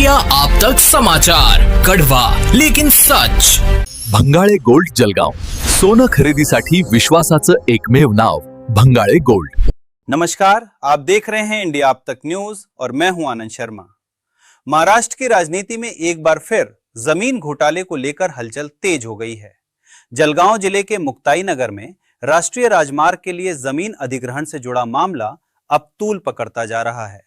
India आप तक समाचार, कड़वा लेकिन सच। भंगाळे गोल्ड जलगाव, सोनं खरेदीसाठी विश्वासाचं एकमेव नाव भंगाळे गोल्ड। नमस्कार, आप देख रहे हैं इंडिया आप तक न्यूज और मैं हूं आनंद शर्मा। महाराष्ट्र की राजनीति में एक बार फिर जमीन घोटाले को लेकर हलचल तेज हो गई है। जलगांव जिले के मुक्ताई नगर में राष्ट्रीय राजमार्ग के लिए जमीन अधिग्रहण से जुड़ा मामला अब तूल पकड़ता जा रहा है।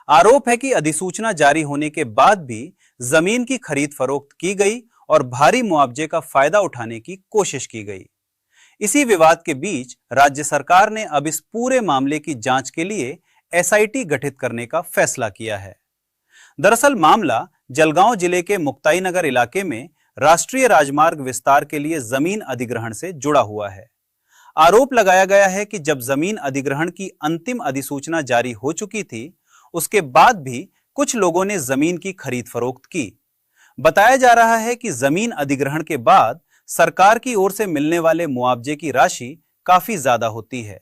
आरोप है कि अधिसूचना जारी होने के बाद भी जमीन की खरीद फरोख्त की गई और भारी मुआवजे का फायदा उठाने की कोशिश की गई। इसी विवाद के बीच राज्य सरकार ने अब इस पूरे मामले की जांच के लिए एसआईटी गठित करने का फैसला किया है। दरअसल मामला जलगांव जिले के मुक्ताई नगर इलाके में राष्ट्रीय राजमार्ग विस्तार के लिए जमीन अधिग्रहण से जुड़ा हुआ है। आरोप लगाया गया है कि जब जमीन अधिग्रहण की अंतिम अधिसूचना जारी हो चुकी थी, उसके बाद भी कुछ लोगों ने जमीन की खरीद फरोख्त की। बताया जा रहा है कि जमीन अधिग्रहण के बाद सरकार की ओर से मिलने वाले मुआवजे की राशि काफी ज्यादा होती है।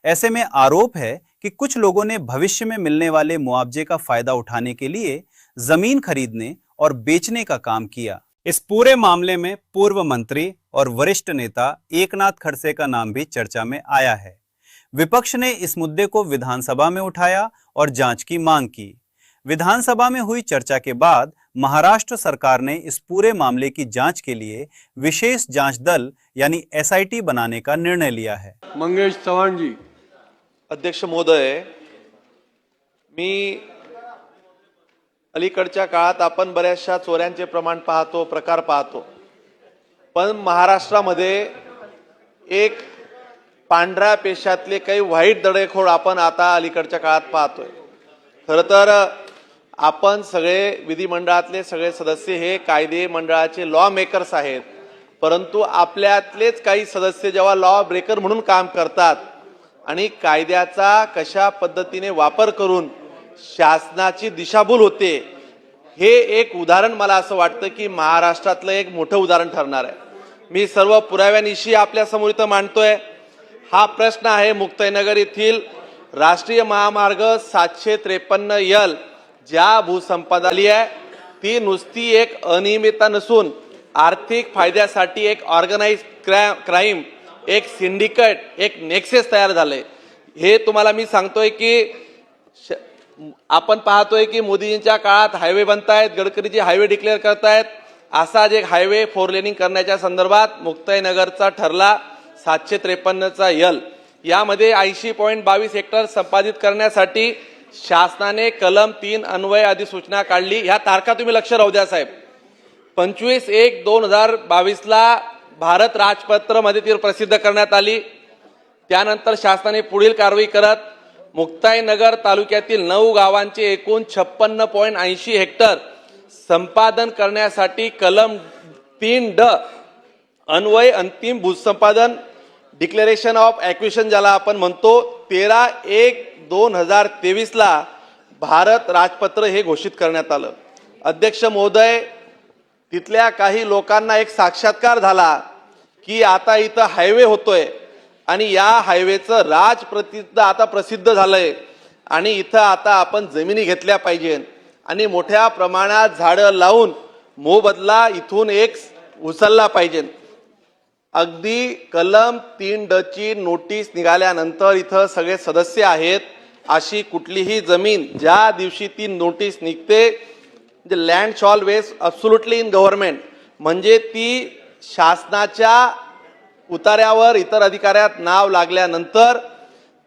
ऐसे में आरोप है कि कुछ लोगों ने भविष्य में मिलने वाले मुआवजे का फायदा उठाने के लिए जमीन खरीदने और बेचने का काम किया। इस पूरे मामले में पूर्व मंत्री और वरिष्ठ नेता एकनाथ खड़से का नाम भी चर्चा में आया है। विपक्ष ने इस मुद्दे को विधानसभा में उठाया और जांच की मांग की। विधानसभा में हुई चर्चा के बाद महाराष्ट्र सरकार ने इस पूरे मामले की जांच के लिए विशेष जांच दल यानी एसआईटी बनाने का निर्णय लिया है। मंगेश चव्हाण जी। अध्यक्ष महोदय, मी अलीकडच्या काळात आपण बऱ्याचशा चोऱ्यांचे प्रकार पाहतो, पण महाराष्ट्रामध्ये एक पांढऱ्या पेशातले काही व्हाईट दडेखोर आपण आता अलीकडच्या काळात पाहतोय। खरं तर आपण सगळे विधिमंडळातले सगळे सदस्य हे कायदे मंडळाचे लॉ मेकर्स आहेत, परंतु आपल्यातलेच काही सदस्य जेव्हा लॉ ब्रेकर म्हणून काम करतात आणि कायद्याचा कशा पद्धतीने वापर करून शासनाची दिशाभूल होते, हे एक उदाहरण मला असं वाटतं की महाराष्ट्रातलं एक मोठं उदाहरण ठरणार आहे। मी सर्व पुराव्यानिशी आपल्या समोर इथं मांडतोय। हा प्रश्न आहे मुक्ताईनगर येथील राष्ट्रीय महामार्ग 753 ज्या भूसंपदा आली आहे ती नुसती एक अनियमितता नसून आर्थिक फायद्यासाठी एक ऑर्गनाइज क्राइम, एक सिंडिकेट, एक नेक्सेस तयार झाले। हे तुम्हाला मी सांगतोय की आपण पाहतोय की मोदींच्या काळात हायवे बनतायत, गडकरीजी हायवे डिक्लेअर करतायत, असाच एक हायवे 4 लेनिंग करण्याच्या संदर्भात मुक्ताईनगरचा ठरला 753चा यामध्ये 80.22 हेक्टर संपादित करण्यासाठी शासनाने कलम 3 अन्वय अधिसूचना काढली। ह्या तारखा तुम्ही लक्ष राहू द्या साहेब। 25/1/2022 ला भारत राजपत्र मध्ये ती प्रसिद्ध करण्यात आली। त्यानंतर शासनाने पुढील कारवाई करत मुक्ताईनगर तालुक्यातील 9 गावांचे एकूण 56.80 हेक्टर संपादन करण्यासाठी कलम 3D अन्वय अंतिम भूसंपादन डिक्लेरेशन ऑफ ॲक्विजिशन ज्याला आपण म्हणतो 13/1/2023 ला भारत राजपत्र हे घोषित करण्यात आलं। अध्यक्ष महोदय, तिथल्या काही लोकांना एक साक्षात्कार झाला की आता इथं हायवे होतोय आणि या हायवेचं राजप्रतिष्ठ आता प्रसिद्ध झालंय आणि इथं आता आपण जमिनी घेतल्या पाहिजे आणि मोठ्या प्रमाणात झाडं लावून मोबदला इथून एक उचलला पाहिजे। अगदी कलम 3D ची नोटीस निघाल्यानंतर इथं सगळे सदस्य आहेत, अशी कुठलीही जमीन ज्या दिवशी ती नोटीस निघते the land shall vest absolutely in government, म्हणजे ती शासनाच्या उतार्यावर इतर अधिकाऱ्यात नाव लागल्यानंतर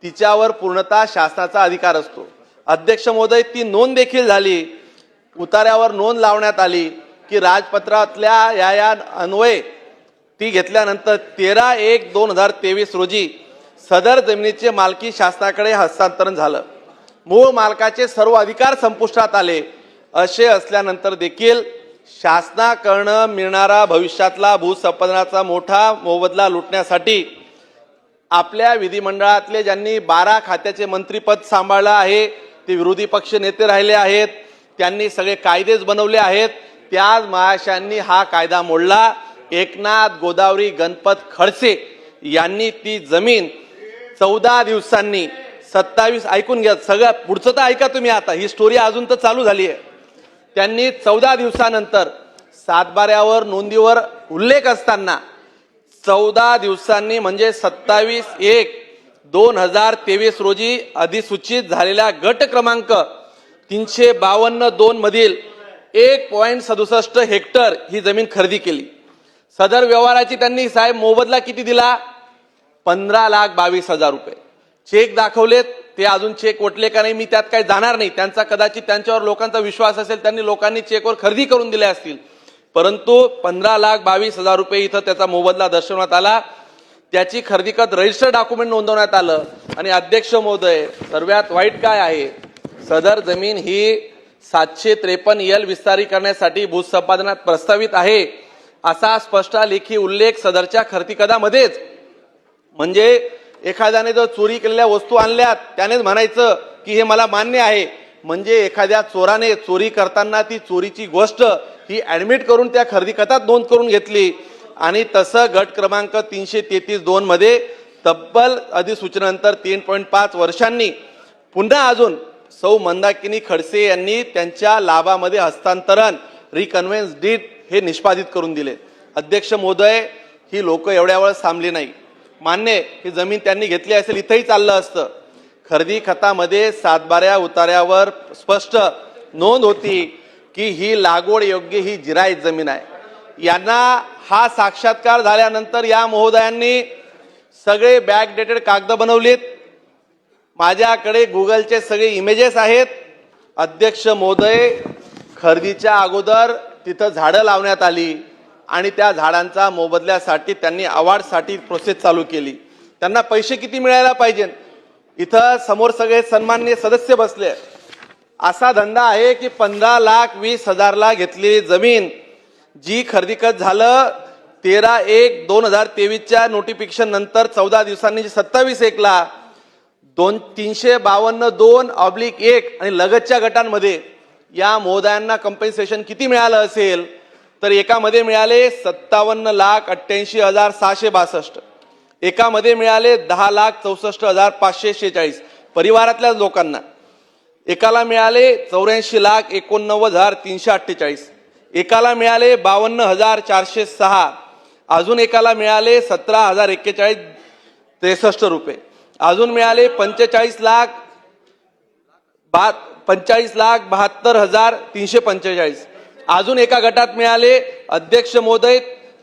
तिच्यावर पूर्णतः शासनाचा अधिकार असतो। अध्यक्ष महोदय, ती नोंद देखील झाली, उतार्यावर नोंद लावण्यात आली की राजपत्रातल्या या अन्वय ती घेतल्यानंतर 13/1/2023 रोजी सदर जमिनीचे मालकी शासनाकडे हस्तांतरण झालं। मूळ मालकाचे सर्व अधिकार संपुष्टात आले। असे असल्यानंतर देखील शासनाकडून मिळणारा भविष्यातला भूसंपादनाचा मोठा मोबदला लुटण्यासाठी आपल्या विधिमंडळातले ज्यांनी 12 खात्याचे मंत्रीपद सांभाळलं आहे, ते विरोधी पक्ष नेते राहिले आहेत, त्यांनी सगळे कायदेच बनवले आहेत, त्याच महाशयांनी हा कायदा मोडला। एकनाथ गोदावरी गणपत खडसे यांनी ती जमीन 14 दिवसांनी 27 ऐकून घ्या, सगळं पुढचं तर ऐका तुम्ही, आता ही स्टोरी अजून तर चालू झाली आहे। त्यांनी 14 दिवसानंतर सातबाऱ्यावर नोंदीवर उल्लेख असताना 14 दिवसांनी म्हणजे 27/1/2023 रोजी अधिसूचित झालेल्या गट क्रमांक 352-2 मधील 1.67 हेक्टर ही जमीन खरेदी केली। सदर व्यवहाराची त्यांनी साहेब मोबदला किती दिला? 15,22,000 रुपये। चेक दाखवलेत, ते अजून चेक वटले का नाही मी त्यात काही जाणार नाही, त्यांचा कदाचित त्यांच्यावर लोकांचा विश्वास असेल, त्यांनी लोकांनी चेकवर खरेदी करून दिले असतील, परंतु 15,22,000 रुपये इथं त्याचा मोबदला दर्शवण्यात आला। त्याची खरेदी करत रजिस्टर डॉक्युमेंट नोंदवण्यात आलं। आणि अध्यक्ष महोदय, सर्वात वाईट काय आहे, सदर जमीन ही 753 विस्तारीकरणासाठी भूसंपादनात प्रस्तावित आहे असा स्पष्ट लेखी उल्लेख सदरच्या खरेदी कदामध्येच। म्हणजे एखाद्याने जर चोरी केलेल्या वस्तू आणल्यात त्यानेच म्हणायचं की हे मला मान्य आहे, म्हणजे एखाद्या चोराने चोरी करताना ती चोरीची गोष्ट ही ऍडमिट करून त्या खरेदी कथात नोंद करून घेतली। आणि तसं गट क्रमांक 333-2 मध्ये तब्बल अधिसूचनेनंतर 3.5 वर्षांनी पुन्हा अजून सौ मंदाकिनी खडसे यांनी त्यांच्या लाभामध्ये हस्तांतरण रिकन्व्हेन्स डीड हे निष्पादित करून दिले। अध्यक्ष महोदय, ही लोक एवढ्या वेळ थांबली नाही। मान्य ही जमीन त्यांनी घेतली असेल, इथंही चाललं असतं। खरेदी खतामध्ये सातबाऱ्या उतार्यावर स्पष्ट नोंद होती की ही लागवड योग्य ही जिरायत जमीन आहे। यांना हा साक्षात्कार झाल्यानंतर या महोदयांनी सगळे बॅकडेटेड कागद बनवलेत। माझ्याकडे गुगलचे सगळे इमेजेस आहेत। अध्यक्ष महोदय, खरेदीच्या अगोदर तिथं झाडं लावण्यात आली आणि त्या झाडांचा मोबदल्यासाठी त्यांनी अवॉर्डसाठी प्रोसेस चालू केली। त्यांना पैसे किती मिळायला पाहिजे, इथं समोर सगळे सन्माननीय सदस्य बसले। असा धंदा आहे की 15,20,000 घेतलेली जमीन जी खरेदी खत झालं 13/1/2023 नोटिफिकेशन नंतर 14 दिवसांनी 27/1 352-2/1 आणि लगतच्या गटांमध्ये या महोदयांना कम्पेन्सेशन किती मिळालं असेल तर एकामध्ये मिळाले 57,88,662, एकामध्ये मिळाले 10,64,546 परिवारातल्या लोकांना, एकाला मिळाले 84,89,348, एकाला मिळाले 52,406, अजून एकाला मिळाले 17,041,63 रुपये, अजून मिळाले 45,72,345, अजून एका गटात मिळाले अध्यक्ष महोदय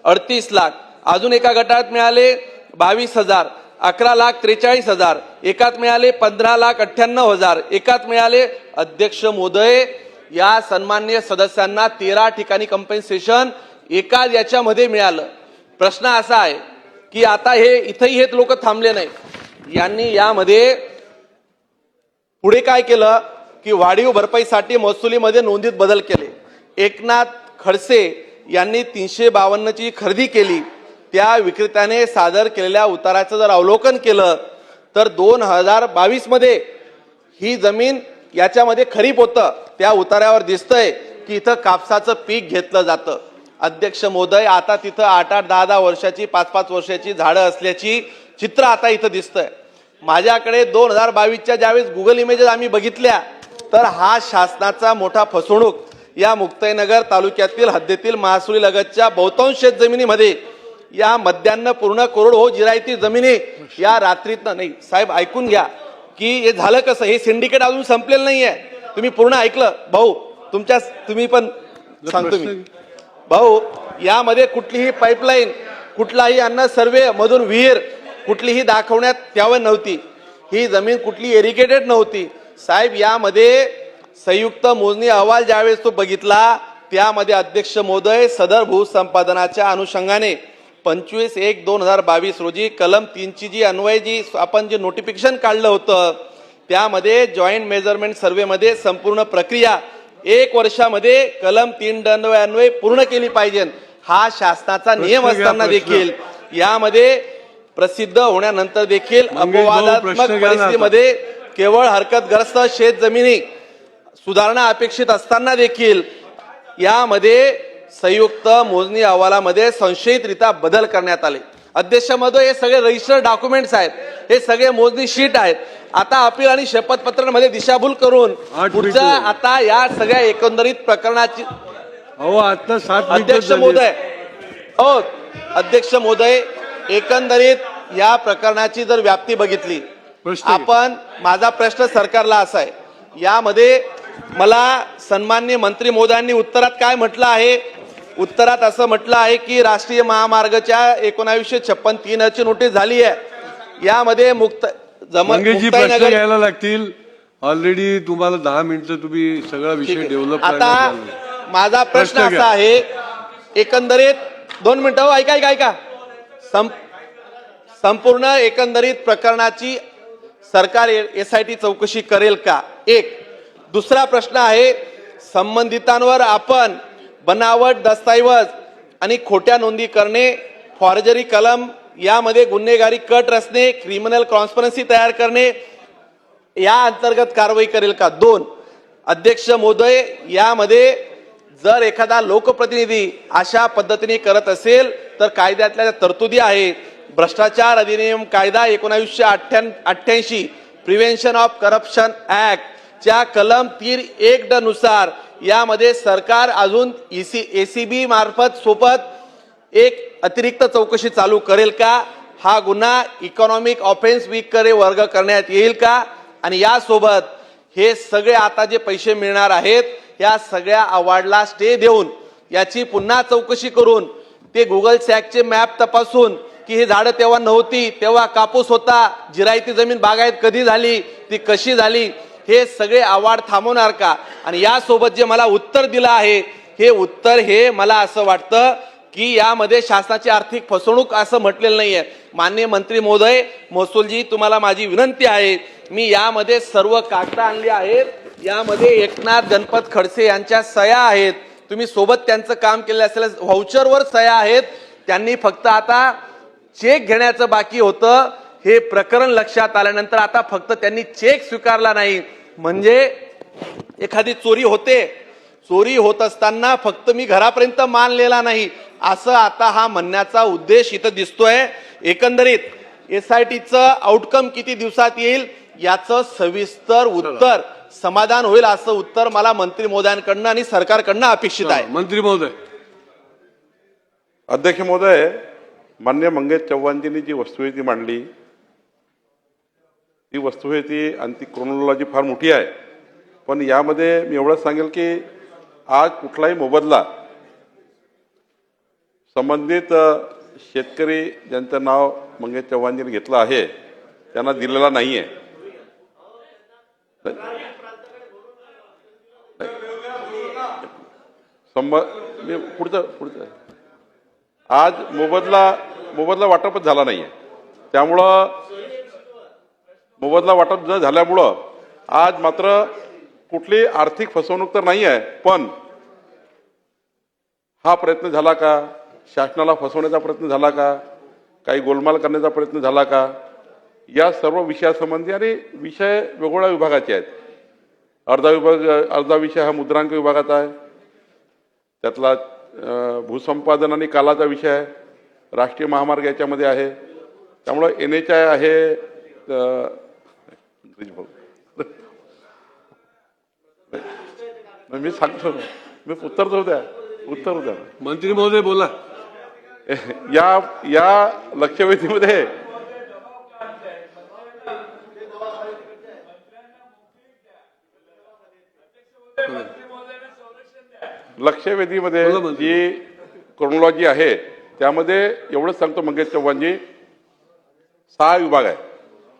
38 लाख, अजून एका गटात मिळाले 22,000, 11,43,000, एकात मिळाले 15,98,000, एकात मिळाले अध्यक्ष महोदय या सन्माननीय सदस्यांना 13 ठिकाणी कम्पेन्सेशन एकाच याच्यामध्ये मिळालं। प्रश्न असा आहे की आता हे इथेही हे लोक थांबले नाही, यांनी यामध्ये पुढे काय केलं की वाढीव भरपाईसाठी महसुलीमध्ये नोंदीत बदल केले। एकनाथ खडसे यांनी 352 ची खरेदी केली। त्या विक्रेत्याने सादर केलेल्या उताराचं जर अवलोकन केलं तर 2022 मध्ये ही जमीन याच्यामध्ये खरीप होतं, त्या उतार्यावर दिसतंय की इथं कापसाचं पीक घेतलं जातं। अध्यक्ष महोदय, आता तिथं 8-8, 10-10 वर्षाची 5-5 वर्षाची झाडं असल्याची चित्र आता इथं दिसतंय। माझ्याकडे 2022च्या ज्यावेळेस गुगल इमेजेस आम्ही बघितल्या तर हा शासनाचा मोठा फसवणूक या मुक्ताईनगर तालुक्यातील हद्दीतील महसुली लगतच्या बहुतांश शेत जमिनीमध्ये या मध्यान्न पूर्ण कोरडवाहू जिरायती जमिनी या रात्रीतनं नाही साहेब ऐकून घ्या की हे झालं कसं, हे सिंडिकेट अजून संपलेलं नाहीये। तुम्ही पूर्ण ऐकलं भाऊ, तुम्ही पण सांगतो मी भाऊ, यामध्ये कुठलीही पाईपलाईन, कुठलाही अन्न सर्वे मधून विहीर कुठलीही दाखवण्यात यावं नव्हती। ही जमीन कुठली इरिगेटेड नव्हती साहेब। यामध्ये संयुक्त मोजणी अहवाल ज्यावेळेस तो बघितला त्यामध्ये अध्यक्ष महोदय सदर भूसंपादनाच्या अनुषंगाने 25/1/2022 रोजी कलम 3 ची जी अन्वय जी आपण जे नोटिफिकेशन काढलं होतं त्यामध्ये जॉईंट मेजरमेंट सर्वे मध्ये संपूर्ण प्रक्रिया 1 वर्षामध्ये कलम 3 अन्वय पूर्ण केली पाहिजे हा शासनाचा नियम असताना देखील यामध्ये प्रसिद्ध होण्यानंतर देखील अपवादात्मक परिस्थितीमध्ये केवळ हरकतग्रस्त शेत जमिनी सुधारणा अपेक्षित असताना देखील यामध्ये संयुक्त मोजणी अहवालामध्ये संशयितरित्या बदल करण्यात आले। अध्यक्ष महोदय, हे सगळे रजिस्टर्ड डॉक्युमेंट्स आहेत, हे सगळे मोजणी शीट आहेत. आता अपील आणि शपथपत्रांमध्ये दिशाभूल करून पुढच्या आता या सगळ्या एकंदरीत प्रकरणाची आता 7 अध्यक्ष महोदय, अध्यक्ष महोदय, एकंदरीत या प्रकरणाची जर व्याप्ती बघितली आपण, माझा प्रश्न सरकारला असा आहे, यामध्ये मला सन्माननीय मंत्री महोदयांनी उत्तरात काय म्हटलं आहे, उत्तरात असं म्हटलं आहे की राष्ट्रीय महामार्गाच्या 1956-3 ची नोटीस झाली आहे. यामध्ये प्रश्न घ्यायला लागतील. ऑलरेडी तुम्हाला 10 मिनिटं तुम्ही सगळा विषय डेव्हलप. आता माझा प्रश्न असा आहे, एकंदरीत 2 मिनिटं ऐका संपूर्ण एकंदरीत प्रकरणाची सरकार SIT चौकशी करेल का, एक. दुसरा प्रश्न आहे, संबंधितांवर आपण बनावट दस्तऐवज आणि खोट्या नोंदी करणे, फॉर्जरी कलम, यामध्ये गुन्हेगारी कट रचणे, क्रिमिनल कॉन्स्पिरन्सी तयार करणे, या अंतर्गत कारवाई करेल का. 2. अध्यक्ष महोदय, यामध्ये जर एखादा लोकप्रतिनिधी अशा पद्धतीने करत असेल तर कायद्यातल्या तरतुदी आहेत. भ्रष्टाचार अधिनियम कायदा 1988 प्रिव्हेन्शन ऑफ करप्शन ऍक्ट च्या कलम 3(1) नुसार यामध्ये सरकार अजून ACB मार्फत सोबत एक अतिरिक्त चौकशी चालू करेल का, हा गुन्हा इकॉनॉमिक ऑफेन्स वीककडे वर्ग करण्यात येईल का, आणि यासोबत हे सगळे आता जे पैसे मिळणार आहेत या सगळ्या अवॉर्डला स्टे देऊन याची पुन्हा चौकशी करून ते गुगल सॅकचे मॅप तपासून की हे झाडं तेव्हा नव्हती, तेव्हा कापूस होता, जिरायती जमीन बागायत कधी झाली, ती कशी झाली, हे सगळे अवॉर्ड थांबवणार का. आणि यासोबत जे मला उत्तर दिलं आहे हे उत्तर हे मला असं वाटतं की यामध्ये शासनाची आर्थिक फसवणूक असं म्हटलेलं नाहीये. माननीय मंत्री महोदय, महसूलजी, तुम्हाला माझी विनंती आहे, मी यामध्ये सर्व कागद आणली आहेत, यामध्ये एकनाथ गणपत खडसे यांच्या सह्या आहेत, तुम्ही सोबत त्यांचं काम केलं असेल, व्हाउचरवर सह्या आहेत, त्यांनी फक्त आता चेक घेण्याचं बाकी होतं. हे प्रकरण लक्षात आल्यानंतर आता फक्त त्यांनी चेक स्वीकारला नाही म्हणजे एखादी चोरी होते, चोरी होत असताना फक्त मी घरापर्यंत मानलेला नाही असं आता हा म्हणण्याचा उद्देश इथं दिसतोय. एकंदरीत SITचं आउटकम किती दिवसात येईल याचं सविस्तर उत्तर, समाधान होईल असं उत्तर मला मंत्री महोदयांकडनं आणि सरकारकडनं अपेक्षित आहे. मंत्री महोदय. अध्यक्ष महोदय, मान्य मंगेश चव्हाणजींनी जी वस्तुस्थिती मांडली ती वस्तुस्थिती आणि ती क्रोनॉलॉजी फार मोठी आहे, पण यामध्ये मी एवढंच सांगेल की आज कुठलाही मोबदला संबंधित शेतकरी ज्यांचं नाव मंगेश चव्हाणजींनी घेतलं आहे त्यांना दिलेला नाहीये. पुढचं आज मोबदला वाटपच झाला नाहीये, त्यामुळं मोबदला वाटप न झाल्यामुळं आज मात्र कुठली आर्थिक फसवणूक तर नाही आहे, पण हा प्रयत्न झाला का, शासनाला फसवण्याचा प्रयत्न झाला का, काही गोलमाल करण्याचा प्रयत्न झाला का, या सर्व विषयासंबंधी, आणि विषय वेगवेगळ्या विभागाचे आहेत. अर्धा विषय हा मुद्रांक विभागाचा आहे, त्यातला भूसंपादन आणि कालाचा विषय आहे, राष्ट्रीय महामार्ग याच्यामध्ये आहे, त्यामुळं NHI आहे. मी सांगतो, मी उत्तर द्या. मंत्री महोदय बोला. या लक्षवेधीमध्ये जी क्रोनॉलॉजी आहे त्यामध्ये एवढंच सांगतो मंगेश चव्हाणजी, 6 विभाग आहे.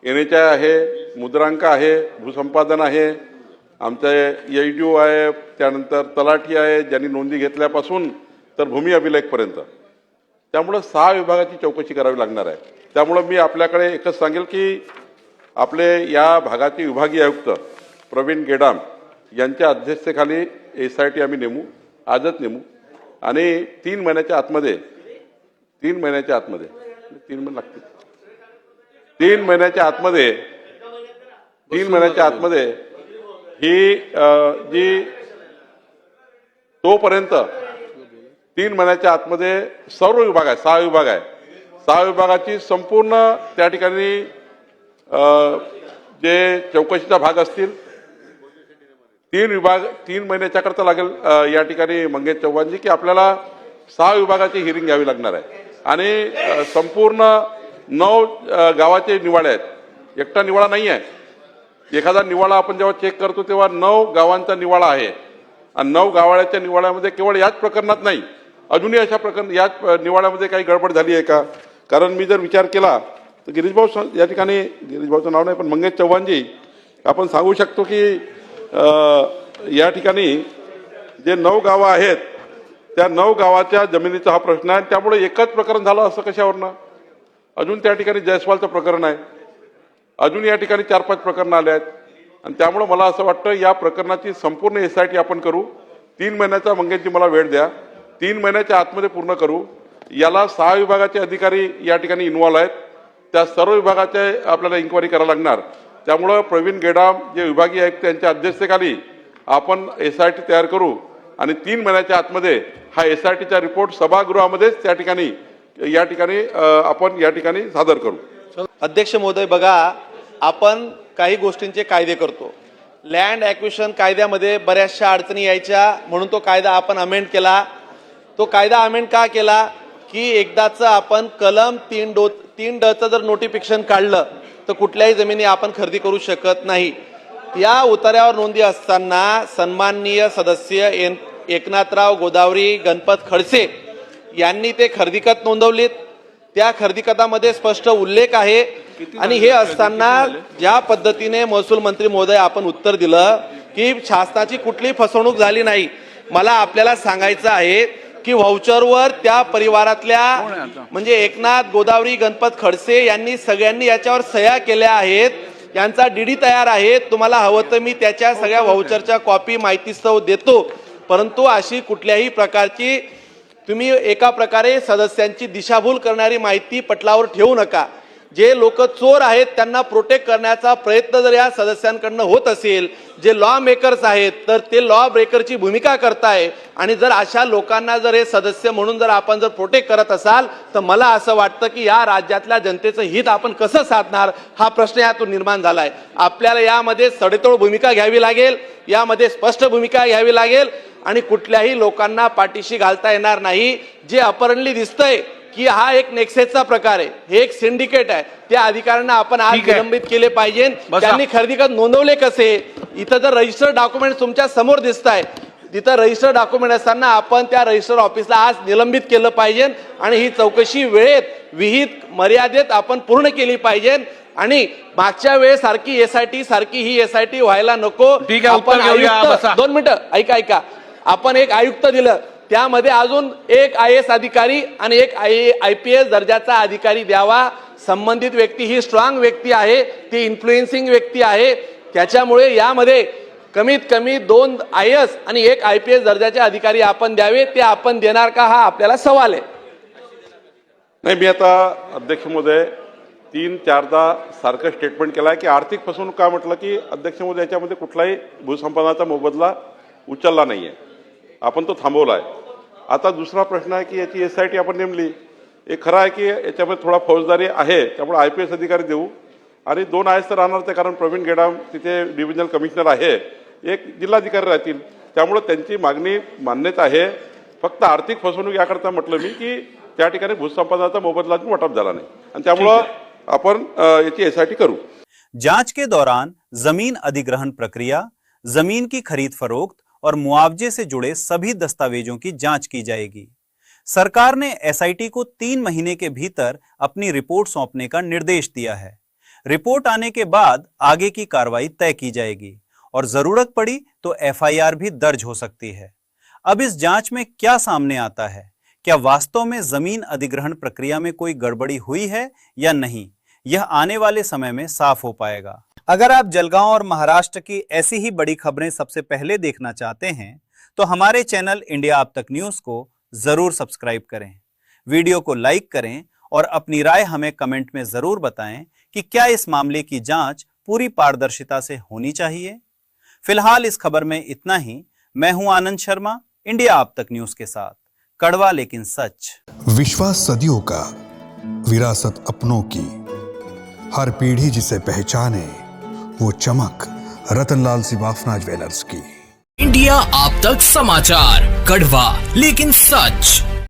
NHI आहे, मुद्रांक आहे, भूसंपादन आहे, आमचे EIDO आहे, त्यानंतर तलाठी आहे ज्यांनी नोंदी घेतल्यापासून तर भूमी अभिलेखपर्यंत, त्यामुळं 6 विभागाची चौकशी करावी लागणार आहे. त्यामुळं मी आपल्याकडे एकच सांगेल की आपले या भागाचे विभागीय आयुक्त प्रवीण गेडाम यांच्या अध्यक्षतेखाली SIT आम्ही नेमू, आजच नेमू, आणि 3 महिन्याच्या आतमध्ये 3 महिन्याच्या आतमध्ये ही जी तोपर्यंत 3 महिन्याच्या आतमध्ये सर्व विभाग आहे, 6 विभाग आहे, 6 विभागाची संपूर्ण त्या ठिकाणी जे चौकशीचा भाग असतील 3 महिन्याच्या करता लागेल या ठिकाणी मंगेश चव्हाणजी की आपल्याला 6 विभागाची हिअरिंग घ्यावी लागणार आहे आणि संपूर्ण 9 गावाचे निवाडे आहेत. एकटा निवाडा नाही आहे. एखादा निवाडा आपण जेव्हा चेक करतो तेव्हा 9 गावांचा निवाडा आहे आणि 9 गावाच्या निवाड्यामध्ये केवळ याच प्रकरणात नाही अजूनही अशा प्रकरण याच निवाड्यामध्ये काही गडबड झाली आहे का? कारण मी जर विचार केला तर गिरीशभाऊ या ठिकाणी गिरीशभाऊचं नाव नाही पण मंगेश चव्हाणजी आपण सांगू शकतो की या ठिकाणी जे 9 गावं आहेत त्या 9 गावाच्या जमिनीचा हा प्रश्न आहे. त्यामुळे एकच प्रकरण झालं असं कशावरनं? अजून त्या ठिकाणी जयस्वालचं प्रकरण आहे. अजून या ठिकाणी 4-5 प्रकरणं आले आहेत आणि त्यामुळे मला असं वाटतं या प्रकरणाची संपूर्ण SIT आपण करू. 3 महिन्याचा मंगेशजी मला वेळ द्या. 3 महिन्याच्या आतमध्ये पूर्ण करू. याला 6 विभागाचे अधिकारी या ठिकाणी इन्व्हॉल्व आहेत. त्या सर्व विभागाचे आपल्याला इन्क्वायरी करायला लागणार. त्यामुळं प्रवीण गेडाम जे विभागीय आयुक्त यांच्या अध्यक्षतेखाली आपण SIT तयार करू आणि 3 महिन्याच्या आतमध्ये हा SITचा रिपोर्ट सभागृहामध्येच त्या ठिकाणी आपण या ठिकाणी सादर करू. अध्यक्ष महोदय, बघा, आपण काही गोष्टींचे कायदे करतो. लँड ॲक्विजिशन कायद्यामध्ये बऱ्याचशा अडचणी यायच्या म्हणून तो कायदा आपण अमेंड केला. तो कायदा अमेंड का केला की एकदाचं आपण कलम 3D जर नोटिफिकेशन काढलं तर कुठल्याही जमिनी आपण खरेदी करू शकत नाही. या उतार्यावर नोंदी असताना सन्माननीय सदस्य एकनाथराव गोदावरी गणपत खडसे यांनी ते खरेदीखत नोंदवलीत. त्या खरेदीखतामध्ये स्पष्ट उल्लेख आहे आणि हे असताना ज्या पद्धतीने महसूल मंत्री महोदय आपण उत्तर दिलं की शासनाची कुठलीही फसवणूक झाली नाही. मला आपल्याला सांगायचं आहे की व्हाउचरवर त्या परिवारातल्या म्हणजे एकनाथ गोदावरी गणपत खडसे यांनी सगळ्यांनी याच्यावर सह्या केल्या आहेत. यांचा DD तयार आहे. तुम्हाला हवं तर मी त्याच्या सगळ्या व्हाउचरच्या कॉपी माहितीस्तव देतो. परंतु अशी कुठल्याही प्रकारची तुम्ही एका प्रकारे सदस्यांची दिशाभूल करणारी माहिती पटलावर ठेवू नका. जे लोक चोर आहेत त्यांना प्रोटेक्ट करण्याचा प्रयत्न जर या सदस्यांकडनं होत असेल, जे लॉ मेकर्स आहेत तर ते लॉ ब्रेकरची भूमिका करताय आणि जर अशा लोकांना जर हे सदस्य म्हणून जर आपण जर प्रोटेक्ट करत असाल तर मला असं वाटतं की या राज्यातल्या जनतेचं हित आपण कसं साधणार हा प्रश्न यातून निर्माण झालाय. आपल्याला यामध्ये सडेतोड भूमिका घ्यावी लागेल. यामध्ये स्पष्ट भूमिका घ्यावी लागेल आणि कुठल्याही लोकांना पाठीशी घालता येणार नाही. जे अपरंटली दिसतंय की हा एक नेक्सेसचा प्रकार आहे, हे एक सिंडिकेट आहे, त्या अधिकाऱ्यांना आपण आज निलंबित केले पाहिजे. त्यांनी खरेदीखत नोंदवले कसे? इथं जर रजिस्टर डॉक्युमेंट तुमच्या समोर दिसत आहे, तिथं रजिस्टर डॉक्युमेंट असताना आपण त्या रजिस्टर ऑफिसला आज निलंबित केलं पाहिजे आणि ही चौकशी वेळेत विहित मर्यादेत आपण पूर्ण केली पाहिजे आणि मागच्या वेळेसारखी SIT सारखी ही SIT व्हायला नको. आपण 2 मिनिटं ऐका. आपण एक आयुक्त दिलं, त्यामध्ये अजून एक IAS अधिकारी आणि एक IPS दर्जाचा अधिकारी द्यावा. संबंधित व्यक्ती ही स्ट्रॉंग व्यक्ती आहे, ती इन्फ्लुएन्सिंग व्यक्ती आहे. त्याच्यामुळे यामध्ये कमीत कमी 2 IAS आणि एक IPS दर्जाचे अधिकारी आपण द्यावे. ते आपण देणार का हा आपल्याला सवाल आहे. नाही, मी आता अध्यक्ष महोदय 3-4दा सारखं स्टेटमेंट केलं आहे की आर्थिक फसवणूक का म्हटलं की अध्यक्ष महोदय याच्यामध्ये कुठलाही भूसंपादनाचा मोबदला उचलला नाही आहे. आपण तो थांबवला आहे. आता दुसरा प्रश्न आहे की याची SIT आपण नेमली. हे खरं आहे की याच्यामध्ये थोडा फौजदारी आहे, त्यामुळे IPS अधिकारी देऊ आणि 2 IAS तर राहणार ते, कारण प्रवीण गेडाम तिथे डिव्हिजनल कमिशनर आहे, एक जिल्हाधिकारी राहतील. त्यामुळे त्यांची मागणी मान्यच आहे. फक्त आर्थिक फसवणूक याकरता म्हटलं मी की त्या ठिकाणी भूसंपादनाचा मोबदला वाटप झाला नाही आणि त्यामुळं आपण याची SIT करू. जांच के दौरान जमीन अधिग्रहण प्रक्रिया, जमीन की खरीद फरोख्त और मुआवजे से जुड़े सभी दस्तावेजों की जांच की जाएगी. सरकार ने SIT को 3 महीने के भीतर अपनी रिपोर्ट सौंपने का निर्देश दिया है. रिपोर्ट आने के बाद आगे की कार्रवाई तय की जाएगी और जरूरत पड़ी तो FIR भी दर्ज हो सकती है. अब इस जांच में क्या सामने आता है? क्या वास्तव में जमीन अधिग्रहण प्रक्रिया में कोई गड़बड़ी हुई है या नहीं, यह आने वाले समय में साफ हो पाएगा. अगर आप जलगांव और महाराष्ट्र की ऐसी ही बड़ी खबरें सबसे पहले देखना चाहते हैं तो हमारे चैनल इंडिया अब तक न्यूज को जरूर सब्सक्राइब करें, वीडियो को लाइक करें और अपनी राय हमें कमेंट में जरूर बताएं कि क्या इस मामले की जांच पूरी पारदर्शिता से होनी चाहिए. फिलहाल इस खबर में इतना ही. मैं हूं आनंद शर्मा, इंडिया अब तक न्यूज के साथ. कड़वा लेकिन सच. विश्वास सदियों का, विरासत अपनों की, हर पीढ़ी जिसे पहचाने वो चमक रतनलाल सिबाफना ज्वेलर्स की। इंडिया आप तक समाचार, कड़वा लेकिन सच।